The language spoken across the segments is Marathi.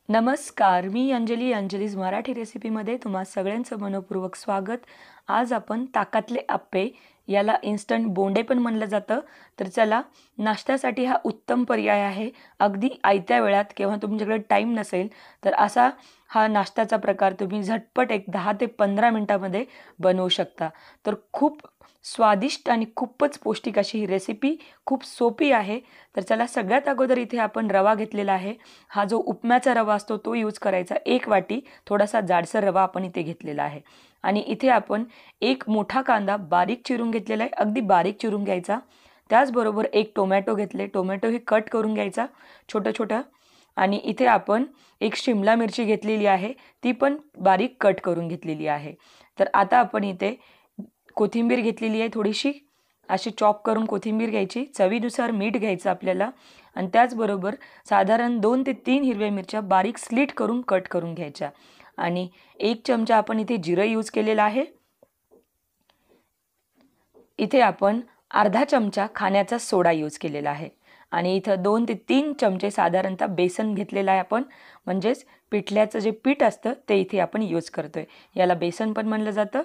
नमस्कार, मी अंजलीज मराठी रेसिपीमध्ये तुम्हा सगळ्यांचं मनपूर्वक स्वागत. आज आपण ताकातले आप्पे, याला इन्स्टंट बोंडे पण म्हणलं जातं. तर चला, नाश्त्यासाठी हा उत्तम पर्याय आहे. अगदी आयत्या वेळात किंवा तुमच्याकडे टाईम नसेल तर असा हा नाश्त्याचा प्रकार तुम्ही झटपट एक 10 ते 15 मिनिटामध्ये बनवू शकता. तर खूप स्वादिष्ट आणि खूपच पौष्टिक अशी ही रेसिपी खूप सोपी आहे. तर चला, सगळ्यात अगोदर इथे आपण रवा घेतलेला आहे. हा जो उपम्याचा रवा असतो तो यूज करायचा. 1 वाटी थोडासा जाडसर रवा आपण इथे घेतलेला आहे. आणि इथे आपण एक मोठा कांदा बारीक चिरून घेतलेला आहे, अगदी बारीक चिरून घ्यायचा. त्याचबरोबर एक टोमॅटो घेतले, टोमॅटोही कट करून घ्यायचा छोटं छोटं. आणि इथे आपण एक शिमला मिरची घेतलेली आहे, ती पण बारीक कट करून घेतलेली आहे. तर आता आपण इथे कोथिंबीर घेतलेली आहे थोडीशी, अशी चॉप करून कोथिंबीर घ्यायची. चवीनुसार मीठ घ्यायचं आपल्याला. आणि त्याचबरोबर साधारण 2 ते 3 हिरव्या मिरच्या बारीक स्लिट करून कट करून घ्यायच्या. आणि 1 चमचा आपण इथे जिरं यूज केलेला आहे. इथे आपण अर्धा चमचा खाण्याचा सोडा यूज केलेला आहे. आणि इथं 2 ते 3 चमचे साधारणतः बेसन घेतलेलं आहे आपण, म्हणजेच पिठल्याचं जे पीठ असतं ते इथे आपण यूज करतोय. याला बेसन पण म्हणलं जातं.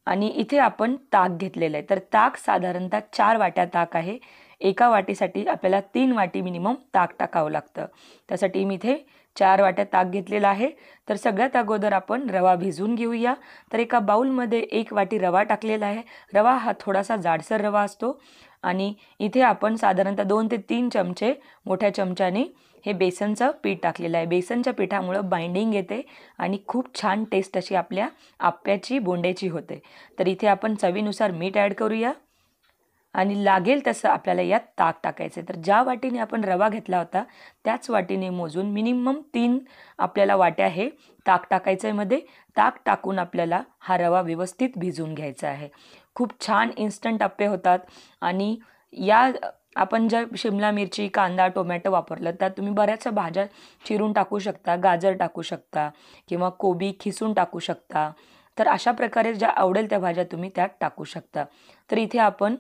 आणि इथे आपण ताक घेतलेलं आहे. तर ताक साधारणतः 4 वाट्या ताक आहे. एका वाटीसाठी आपल्याला 3 वाटी मिनिमम ताक टाकावं लागतं. त्यासाठी मी इथे 4 वाट्या ताक घेतलेला आहे. तर सगळ्यात अगोदर आपण रवा भिजवून घेऊया. तर एका बाउलमध्ये 1 वाटी रवा टाकलेला आहे. रवा हा थोडासा जाडसर रवा असतो. आणि इथे आपण साधारणतः 2 ते 3 चमचे मोठ्या चमच्याने हे बेसनचं पीठ टाकलेलं आहे. बेसनच्या पिठामुळं बाइंडिंग येते आणि खूप छान टेस्ट अशी आपल्या आप्याची, बोंड्याची होते. तर इथे आपण चवीनुसार मीठ ॲड करूया. आणि लागेल तसं आपल्याला यात ताक टाकायचं आहे. तर ज्या वाटीने आपण रवा घेतला होता त्याच वाटीने मोजून मिनिमम 3 आपल्याला वाट्या हे ताक टाकायचं आहे मध्ये. ताक टाकून आपल्याला हा रवा व्यवस्थित भिजवून घ्यायचा आहे. खूप छान इन्स्टंट आप्पे होतात. आणि या आपण ज्या शिमला मिरची, कांदा, टोमॅटो वापरलं त्यात तुम्ही बऱ्याचशा भाज्या चिरून टाकू शकता, गाजर टाकू शकता किंवा कोबी खिसून टाकू शकता. तर अशा प्रकारे ज्या आवडेल त्या भाज्या तुम्ही त्यात टाकू शकता. तर इथे आपण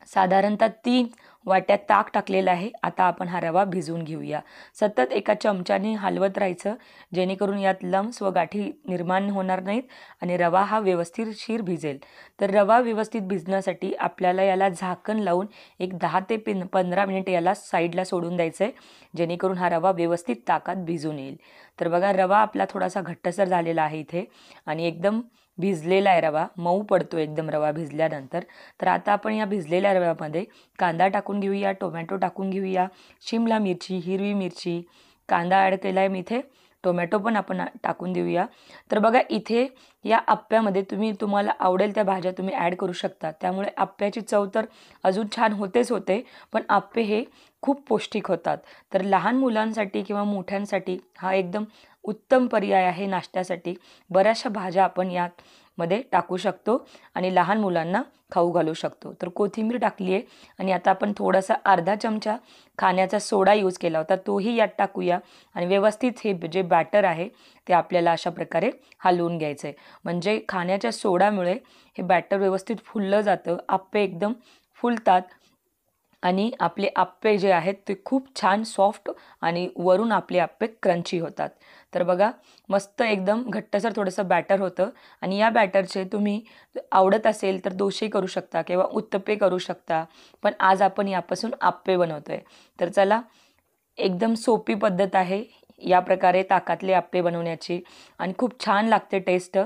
साधारणतः 3 वाट्या ताक टाकलेलं आहे. आता आपण हा रवा भिजवून घेऊया. सतत एका चमच्याने हलवत राहायचं, जेणेकरून यात लम्स व गाठी निर्माण होणार नाहीत आणि रवा हा व्यवस्थितशीर भिजेल. तर रवा व्यवस्थित भिजण्यासाठी आपल्याला याला झाकण लावून एक 10 ते 15 मिनिट याला साईडला सोडून द्यायचं आहे, जेणेकरून हा रवा व्यवस्थित ताकात भिजून येईल. तर बघा, रवा आपला थोडासा घट्टसर झालेला आहे इथे आणि एकदम भिजलेला आहे रवा, मऊ पडतो एकदम रवा भिजल्यानंतर. तर आता आपण या भिजलेल्या रव्यामध्ये कांदा टाकून घेऊया, टोमॅटो टाकून घेऊया, शिमला मिरची, हिरवी मिरची, कांदा ॲड केला आहे मी इथे, टोमॅटो पण आपण टाकून देऊया. तर बघा, इथे या आप्प्यामध्ये तुम्हाला आवडेल त्या भाज्या तुम्ही ॲड करू शकता. त्यामुळे आप्प्याची चव तर अजून छान होतेच होते, पण आप्पे हे खूप पौष्टिक होतात. तर लहान मुलांसाठी किंवा मोठ्यांसाठी हा एकदम उत्तम पर्याय आहे नाश्त्यासाठी. बऱ्याचशा भाज्या आपण यामध्ये टाकू शकतो आणि लहान मुलांना खाऊ घालू शकतो. तर कोथिंबीर टाकली आहे आणि आता आपण थोडासा अर्धा चमचा खाण्याचा सोडा यूज केला होता, तोही यात टाकूया. आणि व्यवस्थित हे जे बॅटर आहे ते आपल्याला अशा प्रकारे हलवून घ्यायचं आहे. म्हणजे खाण्याच्या सोडामुळे हे बॅटर व्यवस्थित फुललं जातं, आप्पे एकदम फुलतात आणि आपले आप्पे जे आहेत ते खूप छान सॉफ्ट आणि वरून आपले आप्पे क्रंची होतात. तर बघा, मस्त एकदम घट्टसर थोडंसं बॅटर होतं. आणि या बॅटरचे तुम्ही आवडत असेल तर डोसे करू शकता किंवा उत्तप्पे करू शकता, पण आज आपण यापासून आप्पे बनवतोय. तर चला, एकदम सोपी पद्धत आहे या प्रकारे ताकातले आप्पे बनवण्याची आणि खूप छान लागते टेस्ट.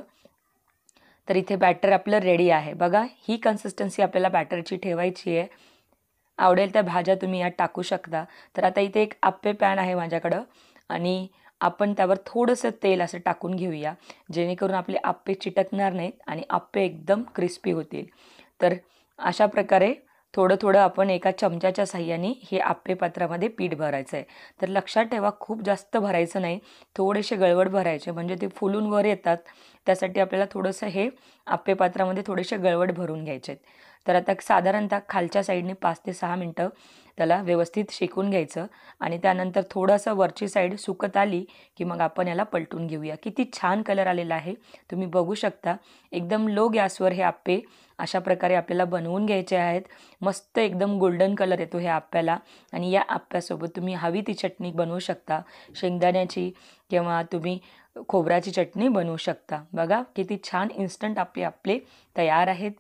तर इथे बॅटर आपलं रेडी आहे. बघा, ही कन्सिस्टन्सी आपल्याला बॅटरची ठेवायची आहे. आवडेल त्या भाज्या तुम्ही यात टाकू शकता. तर आता इथे एक आप्पे पॅन आहे माझ्याकडं आणि आपण त्यावर थोडंसं तेल असं टाकून घेऊया, जेणेकरून आपले आप्पे चिटकणार नाहीत आणि आप्पे एकदम क्रिस्पी होतील. तर अशा प्रकारे थोडं थोडं आपण एका चमच्याच्या साहाय्याने हे आप्पे पात्रामध्ये पीठ भरायचं आहे. तर लक्षात ठेवा, खूप जास्त भरायचं नाही, थोडेसे गळवट भरायचे, म्हणजे ते फुलून वर येतात. त्यासाठी आपल्याला थोडंसं हे आप्पे पात्रामध्ये थोडेसे गळवट भरून घ्यायचे आहेत. तर आता साधारणतः खालच्या साईडने 5 ते 6 मिनटं त्याला व्यवस्थित शेकून घ्यायचं आणि त्यानंतर थोडंसं वरची साईड सुकत आली की मग आपण याला पलटून घेऊया. किती छान कलर आलेला आहे, तुम्ही बघू शकता. एकदम लो गॅसवर हे आप्पे अशा प्रकारे आपल्याला बनवून घ्यायचे आहेत. मस्त एकदम गोल्डन कलर येतो ह्या आप्याला. आणि या आप्यासोबत तुम्ही हवी ती चटणी बनवू शकता, शेंगदाण्याची किंवा तुम्ही खोबऱ्याची चटणी बनवू शकता. बघा किती छान इन्स्टंट आपले तयार आहेत.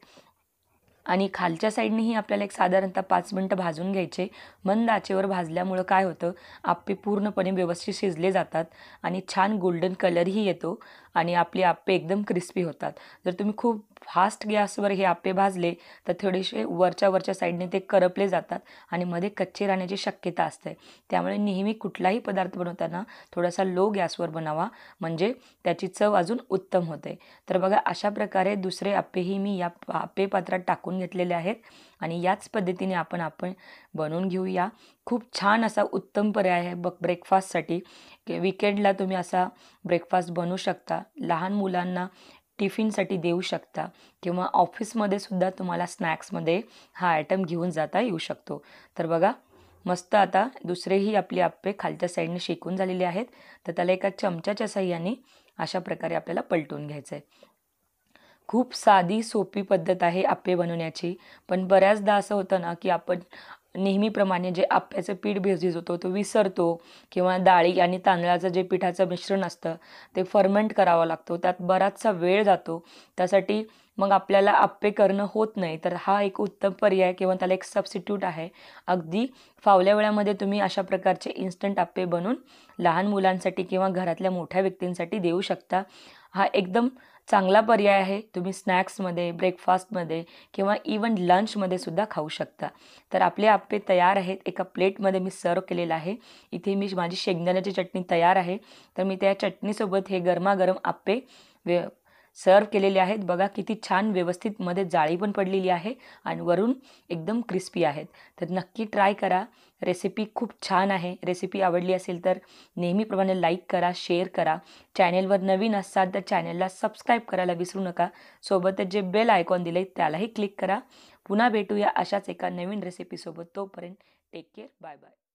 आणि खालच्या साईडनेही आपल्याला एक साधारणतः 5 मिनटं भाजून घ्यायचे. मंद आचेवर भाजल्यामुळं काय होतं, आप्पे पूर्णपणे व्यवस्थित शिजले जातात आणि छान गोल्डन कलरही येतो आणि आपले आप्पे एकदम क्रिस्पी होतात. जर तुम्ही खूप फास्ट गॅसवर हे आप्पे भाजले तर थोडेसे वरच्या साईडने ते करपले जातात आणि मध्ये कच्चे राहण्याची शक्यता असते. त्यामुळे नेहमी कुठलाही पदार्थ बनवताना थोडासा लो गॅसवर बनवा, म्हणजे त्याची चव अजून उत्तम होते. तर बघा अशा प्रकारे दुसरे आप्पेही मी या आप्पे पात्रात टाकून घेतलेले आहेत आणि याच पद्धतीने आपण बनवून घेऊया. खूप छान असा उत्तम पर्याय आहे ब्रेकफास्टसाठी. विकेंडला तुम्ही असा ब्रेकफास्ट बनवू शकता. लहान मुलांना टिफिनसाठी देऊ शकता किंवा ऑफिसमध्ये सुद्धा तुम्हाला स्नॅक्समध्ये हा आयटम घेऊन जाता येऊ शकतो. तर बघा मस्त आता दुसरेही आपले आप्पे खालच्या साईडने शेकून झालेले आहेत. तर त्याला एका चमच्याच्या साहाय्याने अशा प्रकारे आपल्याला पलटून घ्यायचं आहे. खूप साधी सोपी पद्धत आहे आप्पे बनवण्याची. पण बऱ्याचदा असं होतं ना, की आपण नेहमीप्रमाणे जे आप्याचं पीठ भिजवतो तो विसरतो किंवा डाळी आणि तांदळाचं जे पिठाचं मिश्रण असतं ते फर्मेंट करावं लागतो. त्यात बराचसा वेळ जातो. त्यासाठी मग आपल्याला आप्पे करणं होत नाही. तर हा एक उत्तम पर्याय किंवा त्याला एक सबस्टिट्यूट आहे. अगदी फावल्या वेळामध्ये तुम्ही अशा प्रकारचे इन्स्टंट आप्पे बनवून लहान मुलांसाठी किंवा घरातल्या मोठ्या व्यक्तींसाठी देऊ शकता. हा एकदम चांगला पर्याय आहे. तुम्ही स्नॅक्समध्ये, ब्रेकफास्टमध्ये किंवा इवन लंचमध्ये सुद्धा खाऊ शकता. तर आपले आप्पे तयार आहेत. एका प्लेटमध्ये मी सर्व केलेलं आहे. इथे माझी शेंगदाण्याची चटणी तयार आहे. तर मी त्या चटणीसोबत हे गरमागरम आप्पे सर्व केलेले आहेत. बघा किती छान व्यवस्थित मध्ये जाळी पण पडलेली आहे आणि वरून एकदम क्रिस्पी आहेत. तर नक्की ट्राय करा. रेसिपी खूप छान आहे. रेसिपी आवडली असेल तर नेहमीप्रमाणे लाईक करा, शेअर करा. चॅनेलवर नवीन असाल तर चॅनेलला सबस्क्राईब करायला विसरू नका. सोबतच जे बेल आयकॉन दिले त्यालाही क्लिक करा. पुन्हा भेटूया अशाच एका नवीन रेसिपीसोबत. तोपर्यंत टेक केअर. Bye bye.